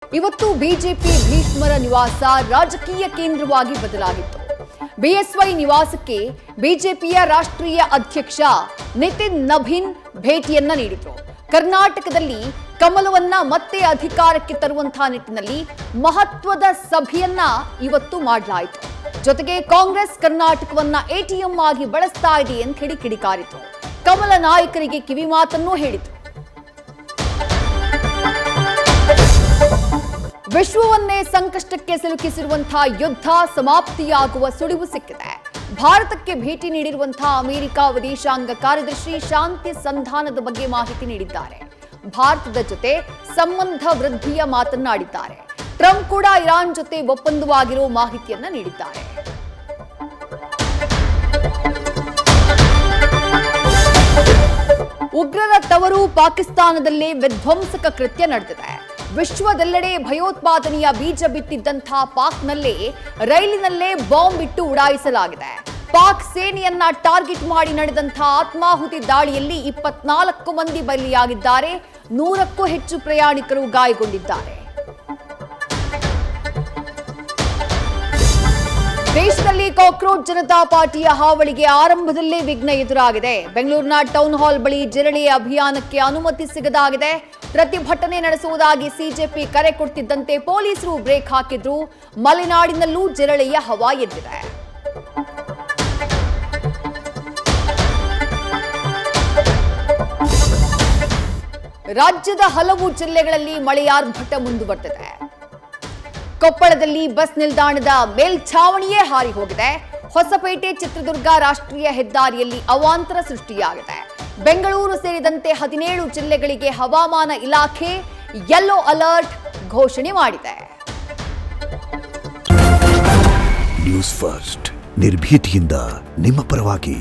ಇವತ್ತು ಬಿಜೆಪಿ ಭೀಷ್ಮರ ನಿವಾಸ ರಾಜಕೀಯ ಕೇಂದ್ರವಾಗಿ ಬದಲಾಗಿತ್ತು. ಬಿಎಸ್ವೈ ನಿವಾಸಕ್ಕೆ ಬಿಜೆಪಿಯ ರಾಷ್ಟ್ರೀಯ ಅಧ್ಯಕ್ಷ ನಿತಿನ್ ನಬೀನ್ ಭೇಟಿಯನ್ನ ನೀಡಿದರು. ಕರ್ನಾಟಕದಲ್ಲಿ ಕಮಲವನ್ನ ಮತ್ತೆ ಅಧಿಕಾರಕ್ಕೆ ತರುವಂತಹ ನಿಟ್ಟಿನಲ್ಲಿ ಮಹತ್ವದ ಸಭೆಯನ್ನ ಇವತ್ತು ಮಾಡಲಾಯಿತು. ಜೊತೆಗೆ ಕಾಂಗ್ರೆಸ್ ಕರ್ನಾಟಕವನ್ನ ಎಟಿಎಂ ಆಗಿ ಬಳಸ್ತಾ ಇದೆ ಅಂತ ಹೇಳಿ ಕಿಡಿಕಾರಿತು. ಕಮಲ ನಾಯಕರಿಗೆ ಕಿವಿ ಮಾತನ್ನೂ ಹೇಳಿತು. ವಿಶ್ವವನ್ನೇ ಸಂಕಷ್ಟಕ್ಕೆ ಸಿಲುಕಿಸಿರುವಂತಹ ಯುದ್ಧ ಸಮಾಪ್ತಿಯಾಗುವ ಸುಳಿವು ಸಿಕ್ಕಿದೆ. ಭಾರತಕ್ಕೆ ಭೇಟಿ ನೀಡಿರುವಂತಹ ಅಮೆರಿಕ ವಿದೇಶಾಂಗ ಕಾರ್ಯದರ್ಶಿ ಶಾಂತಿ ಸಂಧಾನದ ಬಗ್ಗೆ ಮಾಹಿತಿ ನೀಡಿದ್ದಾರೆ. ಭಾರತದ ಜೊತೆ ಸಂಬಂಧ ವೃದ್ಧಿಯ ಮಾತನ್ನಾಡಿದ್ದಾರೆ. ಟ್ರಂಪ್ ಕೂಡ ಇರಾನ್ ಜೊತೆ ಒಪ್ಪಂದವಾಗಿರೋ ಮಾಹಿತಿಯನ್ನ ನೀಡಿದ್ದಾರೆ. ಉಗ್ರರ ತವರು ಪಾಕಿಸ್ತಾನದಲ್ಲೇ ವಿಧ್ವಂಸಕ ಕೃತ್ಯ ನಡೆದಿದೆ. ವಿಶ್ವದೆಲ್ಲೆಡೆ ಭಯೋತ್ಪಾದನೆಯ ಬೀಜ ಬಿತ್ತಿದ್ದಂತಹ ಪಾಕ್ನಲ್ಲೇ ರೈಲಿನಲ್ಲೇ ಬಾಂಬ್ ಇಟ್ಟು ಉಡಾಯಿಸಲಾಗಿದೆ. ಪಾಕ್ ಸೇನೆಯನ್ನ ಟಾರ್ಗೆಟ್ ಮಾಡಿ ನಡೆದಂತಹ ಆತ್ಮಾಹುತಿ ದಾಳಿಯಲ್ಲಿ 24 ಮಂದಿ ಬಲಿಯಾಗಿದ್ದಾರೆ. 100ಕ್ಕೂ ಹೆಚ್ಚು ಪ್ರಯಾಣಿಕರು ಗಾಯಗೊಂಡಿದ್ದಾರೆ. ದೇಶದಲ್ಲಿ ಕಾಕ್ರೋಚ್ ಜನತಾ ಪಾರ್ಟಿಯ ಹಾವಳಿಗೆ ಆರಂಭದಲ್ಲೇ ವಿಘ್ನ ಎದುರಾಗಿದೆ. ಬೆಂಗಳೂರಿನ ಟೌನ್ ಹಾಲ್ ಬಳಿ ಜಿರಳೆ ಅಭಿಯಾನಕ್ಕೆ ಅನುಮತಿ ಸಿಗದಾಗಿದೆ. ಪ್ರತಿಭಟನೆ ನಡೆಸುವುದಾಗಿ ಸಿಜೆಪಿ ಕರೆ ಕೊಡ್ತಿದ್ದಂತೆ ಪೊಲೀಸರು ಬ್ರೇಕ್ ಹಾಕಿದ್ರು. ಮಲೆನಾಡಿನಲ್ಲೂ ಜಿರಳೆಯ ಹವಾ ಎದ್ದಿದೆ. ರಾಜ್ಯದ ಹಲವು ಜಿಲ್ಲೆಗಳಲ್ಲಿ ಮಳೆಯಾರ್ಭಟ ಮುಂದುವರೆದಿದೆ. ಕೊಪ್ಪಳದಲ್ಲಿ ಬಸ್ ನಿಲ್ದಾಣದ ಮೇಲ್ಛಾವಣಿಯೇ ಹಾರಿ ಹೋಗಿದೆ. ಹೊಸಪೇಟೆ ಚಿತ್ರದುರ್ಗ ರಾಷ್ಟ್ರೀಯ ಹೆದ್ದಾರಿಯಲ್ಲಿ ಅವಾಂತರ ಸೃಷ್ಟಿಯಾಗಿದೆ. ಬೆಂಗಳೂರು ಸೇರಿದಂತೆ 17 ಜಿಲ್ಲೆಗಳಿಗೆ ಹವಾಮಾನ ಇಲಾಖೆ ಯೆಲ್ಲೋ ಅಲರ್ಟ್ ಘೋಷಣೆ ಮಾಡಿದೆ. ನ್ಯೂಸ್ ಫಸ್ಟ್ ನಿರ್ಭೀತಿಯಿಂದ ನಿಮ್ಮ ಪರವಾಗಿ.